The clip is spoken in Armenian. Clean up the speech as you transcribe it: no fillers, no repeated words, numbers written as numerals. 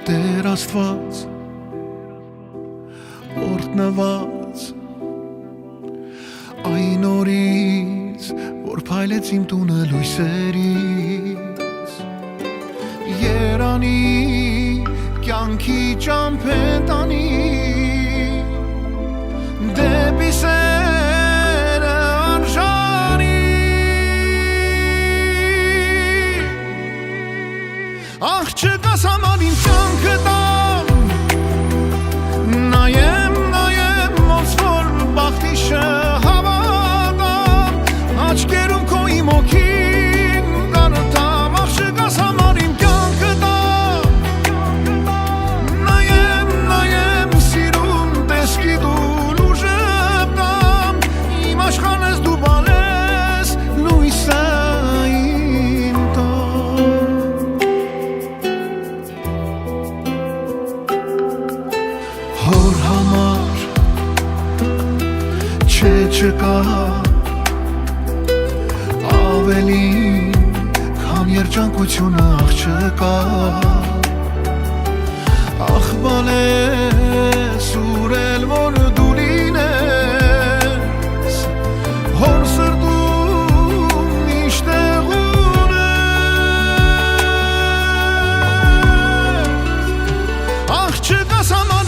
Տեր Աստված օրհնված այն օրից որ փայլեց իմ տունը լույսերից երանի կյանքի ճամփեն տանի դեպի սերը արժանի ախ չկաս համար իմ կյանքը տամ նայեմ ոնց որ բախտիշը հավատամ աչքերում քո իմ օքին դառնամ ախ չկաս համար իմ կյանքը տամ նայեմ սիրուն տեսքի դու լուժը տամ իմ աշխարհս դու բալես լույսը իմ տամ հոր համար չկա ավելին քան երջանկությունը ախ չկա ախ բալես ուրել որ դու լինես հոր սրտում միշտ ունես ախ չկաս համար